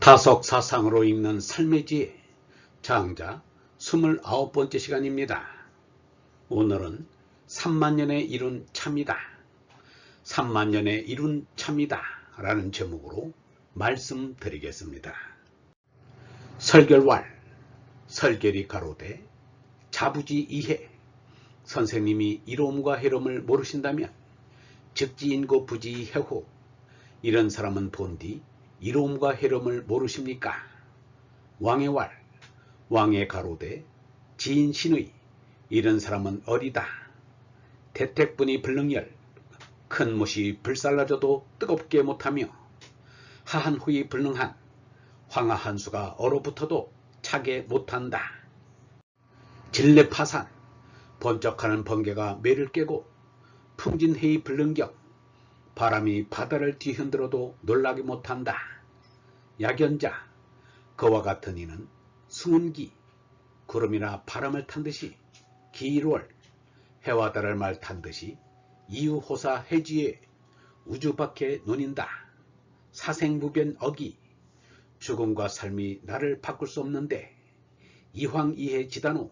타석사상으로 읽는 삶의 지혜 장자 29번째 시간입니다. 오늘은 3만년에 이룬 참이다. 3만년에 이룬 참이다 라는 제목으로 말씀드리겠습니다. 설결왈 설결이 가로되 자부지 이해 선생님이 이로움과 해롬을 모르신다면 즉지인고 부지 해호 이런 사람은 본디 이로움과 해롬을 모르십니까? 왕의 왈 왕의 가로되 지인신의 이런 사람은 어리다. 대택분이 불능열 큰 못이 불살라져도 뜨겁게 못하며 하한 후이 불능한 황하 한 수가 얼어붙어도 차게 못한다. 진례파산 번쩍하는 번개가 매를 깨고 풍진해이 불능경 바람이 바다를 뒤흔들어도 놀라게 못한다. 약연자 그와 같은 이는 승운기 구름이나 바람을 탄 듯이 기일월 해와 달을 말 탄 듯이 이유호사 해지에 우주 밖에 논인다. 사생무변 어기 죽음과 삶이 나를 바꿀 수 없는데 이황이해 지단호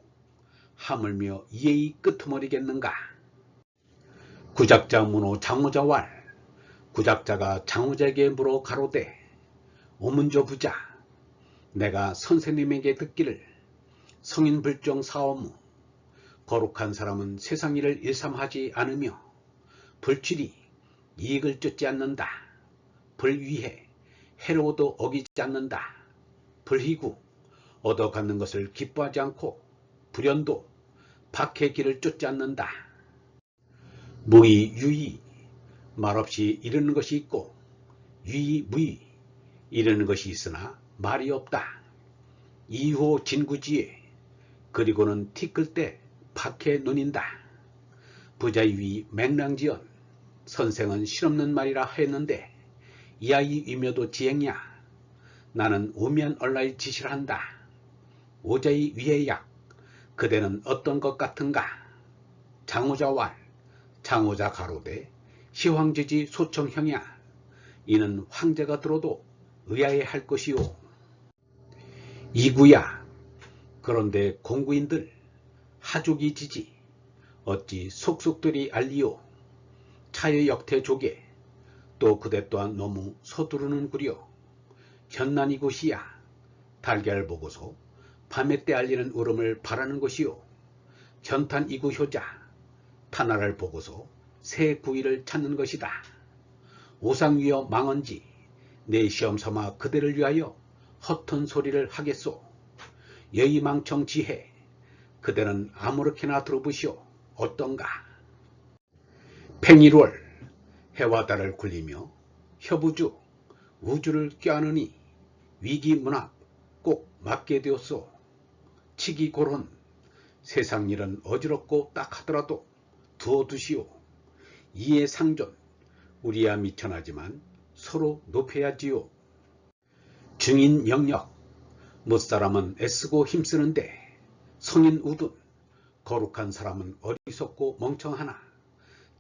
하물며 이해의 끄트머리겠는가. 구작자 문호 장호자왈 구작자가 장호자에게 물어 가로되 오문조 부자 내가 선생님에게 듣기를 성인불정 사오무 거룩한 사람은 세상 일을 일삼하지 않으며 불취리 이익을 쫓지 않는다. 불위해 해로워도 어기지 않는다. 불희구 얻어갖는 것을 기뻐하지 않고 불연도 박해 길을 쫓지 않는다. 무의 유의 말없이 이르는 것이 있고 유의 무의 이르는 것이 있으나 말이 없다. 이호 진구지에 그리고는 티 끌 때 박해 논인다. 부자유의 맹랑지연 선생은 실없는 말이라 했는데 이 아이 위묘도 지행이야. 나는 오미한 얼라의 지시를 한다. 오자의 위해약 그대는 어떤 것 같은가. 장호자 왈 장호자 가로되 시황지지 소청형이야. 이는 황제가 들어도 의아해할 것이요. 이구야 그런데 공구인들 하족이 지지 어찌 속속들이 알리오. 차의 역태 조개 또 그대 또한 너무 서두르는구려. 현난이곳이야 달걀 보고서 밤에 때 알리는 울음을 바라는 것이요. 견탄이구 효자 타나를 보고서 새 구이를 찾는 것이다. 오상위여 망언지 내 시험 삼아 그대를 위하여 허튼 소리를 하겠소. 여의망청 지혜 그대는 아무렇게나 들어보시오. 어떤가. 팽일월 해와 달을 굴리며 협우주 우주를 껴안으니 위기문학 꼭 맞게 되었소. 치기고론 세상 일은 어지럽고 딱 하더라도 두어두시오. 이해상존 우리야 미천하지만 서로 높여야지요. 중인영역 못사람은 애쓰고 힘쓰는데 성인우둔 거룩한 사람은 어리석고 멍청하나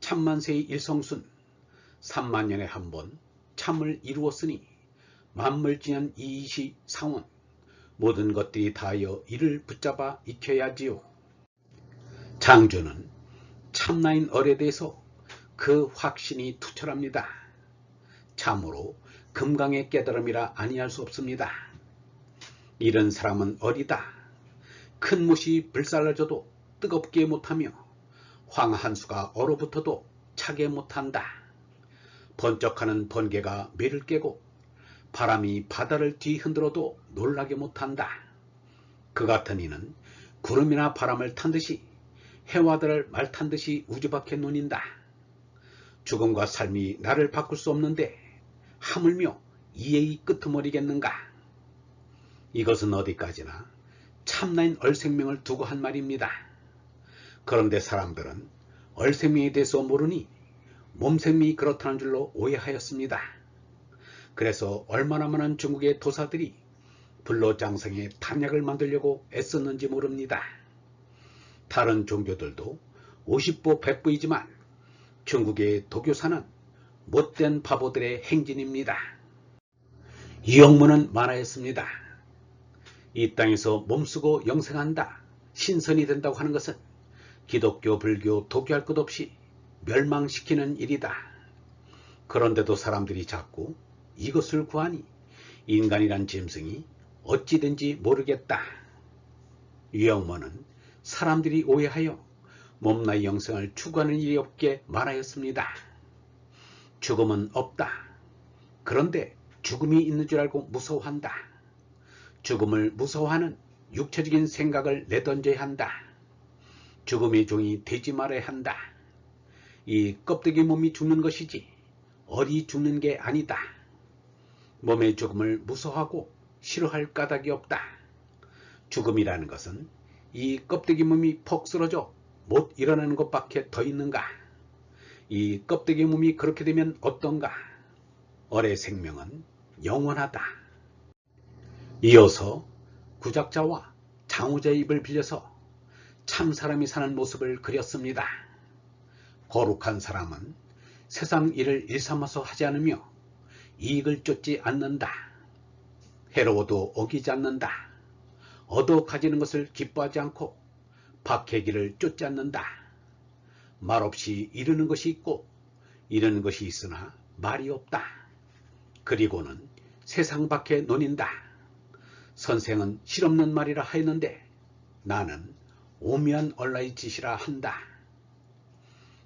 참만세의 일성순 3만년에 한 번 참을 이루었으니 만물지년 이이시 상원 모든 것들이 다하여 이를 붙잡아 익혀야지요. 장주는 참나인 얼에 대해서 그 확신이 투철합니다. 참으로 금강의 깨달음이라 아니할 수 없습니다. 이런 사람은 어리다. 큰 못이 불살라져도 뜨겁게 못하며 황하 한 수가 얼어붙어도 차게 못한다. 번쩍하는 번개가 매를 깨고 바람이 바다를 뒤흔들어도 놀라게 못한다. 그 같은 이는 구름이나 바람을 탄 듯이 해와 달을 말 탄 듯이 우주 밖에 논인다. 죽음과 삶이 나를 바꿀 수 없는데 하물며 이해의 끄트머리겠는가. 이것은 어디까지나 참나인 얼생명을 두고 한 말입니다. 그런데 사람들은 얼생명에 대해서 모르니 몸생명이 그렇다는 줄로 오해하였습니다. 그래서 얼마나 많은 중국의 도사들이 불로장생의 탐약을 만들려고 애썼는지 모릅니다. 다른 종교들도 50보 100보이지만 중국의 도교사는 못된 바보들의 행진입니다. 유영문은 말하였습니다. 이 땅에서 몸쓰고 영생한다, 신선이 된다고 하는 것은 기독교, 불교, 도교할 것 없이 멸망시키는 일이다. 그런데도 사람들이 자꾸 이것을 구하니 인간이란 짐승이 어찌된지 모르겠다. 유영모는 사람들이 오해하여 몸나이 영생을 추구하는 일이 없게 말하였습니다. 죽음은 없다. 그런데 죽음이 있는 줄 알고 무서워한다. 죽음을 무서워하는 육체적인 생각을 내던져야 한다. 죽음의 종이 되지 말아야 한다. 이 껍데기 몸이 죽는 것이지 어디 죽는 게 아니다. 몸의 죽음을 무서워하고 싫어할 까닭이 없다. 죽음이라는 것은 이 껍데기 몸이 퍽 쓰러져 못 일어나는 것밖에 더 있는가? 이 껍데기 몸이 그렇게 되면 어떤가? 어의 생명은 영원하다. 이어서 구작자와 장우자의 입을 빌려서 참 사람이 사는 모습을 그렸습니다. 거룩한 사람은 세상 일을 일삼아서 하지 않으며 이익을 쫓지 않는다. 해로워도 어기지 않는다. 얻어 가지는 것을 기뻐하지 않고 박해기를 쫓지 않는다. 말없이 이르는 것이 있고 이르는 것이 있으나 말이 없다. 그리고는 세상 밖에 논인다. 선생은 실없는 말이라 하였는데 나는 오묘한 얼라의 짓이라 한다.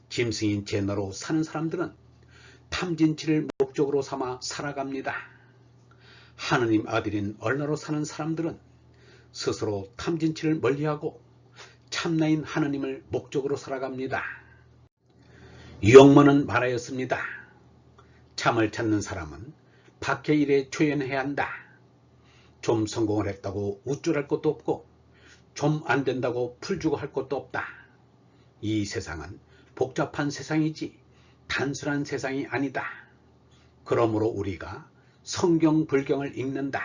짐승인 제너로 사는 사람들은 탐진치를 목적으로 삼아 살아갑니다. 하느님 아들인 얼라로 사는 사람들은 스스로 탐진치를 멀리하고 참나인 하느님을 목적으로 살아갑니다. 유영모는 말하였습니다. 참을 찾는 사람은 박해 일에 초연해야 한다. 좀 성공을 했다고 우쭐할 것도 없고 좀 안된다고 풀주고 할 것도 없다. 이 세상은 복잡한 세상이지 단순한 세상이 아니다. 그러므로 우리가 성경 불경을 읽는다.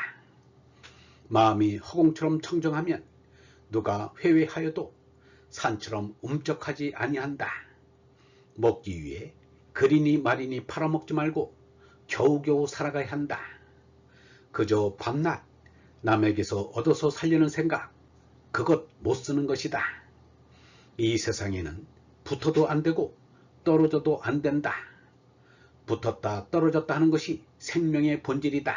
마음이 허공처럼 청정하면 누가 회외하여도 산처럼 움쩍하지 아니한다. 먹기 위해 그리니 말이니 팔아먹지 말고 겨우겨우 살아가야 한다. 그저 밤낮 남에게서 얻어서 살려는 생각, 그것 못 쓰는 것이다. 이 세상에는 붙어도 안 되고 떨어져도 안 된다. 붙었다 떨어졌다 하는 것이 생명의 본질이다.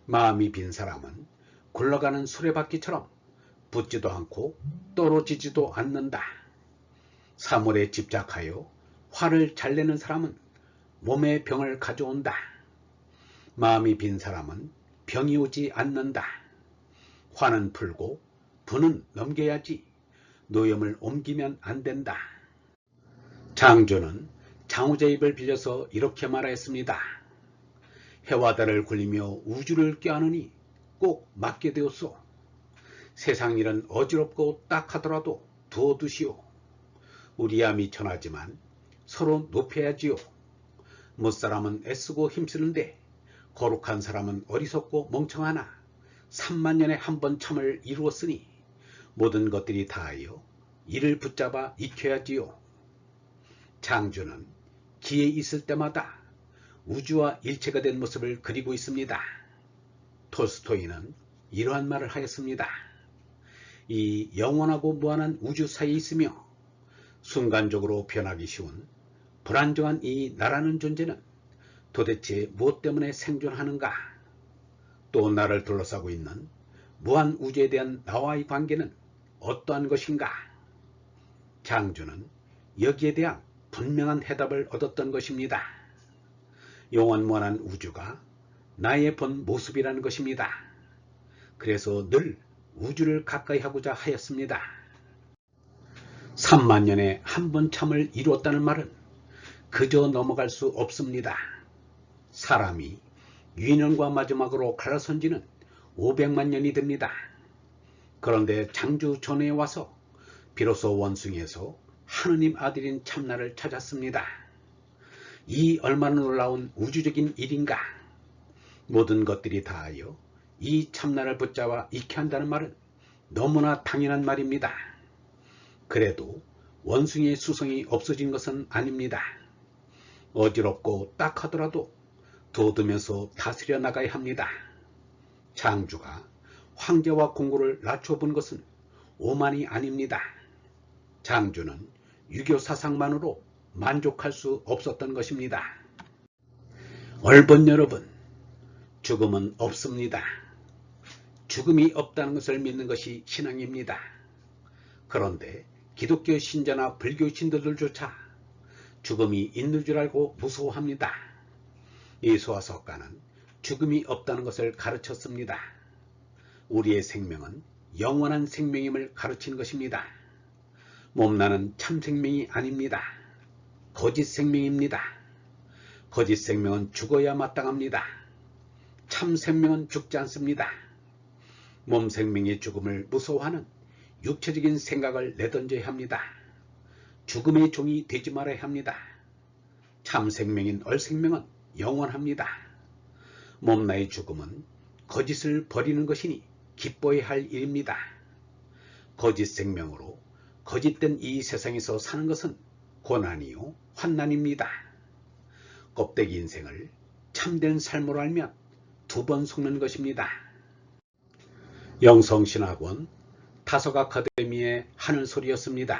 마음이 빈 사람은 굴러가는 수레바퀴처럼 붙지도 않고 떨어지지도 않는다. 사물에 집착하여 화를 잘 내는 사람은 몸에 병을 가져온다. 마음이 빈 사람은 병이 오지 않는다. 화는 풀고 분은 넘겨야지 노염을 옮기면 안 된다. 장조는 장우자 입을 빌려서 이렇게 말하였습니다. 해와 달을 굴리며 우주를 껴안으니 꼭 맡게 되었소. 세상 일은 어지럽고 딱하더라도 두어두시오. 우리야 미천하지만 서로 높여야지요. 못사람은 애쓰고 힘쓰는데 거룩한 사람은 어리석고 멍청하나 3만년에 한 번 참을 이루었으니 모든 것들이 다하여 이를 붙잡아 익혀야지요. 장조는 기회 있을 때마다 우주와 일체가 된 모습을 그리고 있습니다. 톨스토이는 이러한 말을 하였습니다. 이 영원하고 무한한 우주 사이에 있으며 순간적으로 변하기 쉬운 불안정한 이 나라는 존재는 도대체 무엇 때문에 생존하는가? 또 나를 둘러싸고 있는 무한 우주에 대한 나와의 관계는 어떠한 것인가? 장조는 여기에 대한 분명한 해답을 얻었던 것입니다. 영원무한한 우주가 나의 본 모습이라는 것입니다. 그래서 늘 우주를 가까이 하고자 하였습니다. 3만년에 한 번 참을 이루었다는 말은 그저 넘어갈 수 없습니다. 사람이 유인원과 마지막으로 갈라선 지는 500만 년이 됩니다. 그런데 장조 전에 와서 비로소 원숭이에서 하느님 아들인 참나를 찾았습니다. 이 얼마나 놀라운 우주적인 일인가? 모든 것들이 다하여 이 참나를 붙잡아 익혀 한다는 말은 너무나 당연한 말입니다. 그래도 원숭이의 수성이 없어진 것은 아닙니다. 어지럽고 딱하더라도 돋으면서 다스려 나가야 합니다. 장주가 황제와 공고를 낮춰본 것은 오만이 아닙니다. 장주는 유교 사상만으로 만족할 수 없었던 것입니다. 얼본 여러분, 죽음은 없습니다. 죽음이 없다는 것을 믿는 것이 신앙입니다. 그런데 기독교 신자나 불교 신도들조차 죽음이 있는 줄 알고 무서워합니다. 예수와 석가는 죽음이 없다는 것을 가르쳤습니다. 우리의 생명은 영원한 생명임을 가르치는 것입니다. 몸나는 참 생명이 아닙니다. 거짓 생명입니다. 거짓 생명은 죽어야 마땅합니다. 참 생명은 죽지 않습니다. 몸 생명의 죽음을 무서워하는 육체적인 생각을 내던져야 합니다. 죽음의 종이 되지 말아야 합니다. 참 생명인 얼생명은 영원합니다. 몸나의 죽음은 거짓을 버리는 것이니 기뻐해야 할 일입니다. 거짓 생명으로 거짓된 이 세상에서 사는 것은 고난이요 환난입니다. 껍데기 인생을 참된 삶으로 알면 2번 속는 것입니다. 영성신학원 다석 아카데미의 하늘소리였습니다.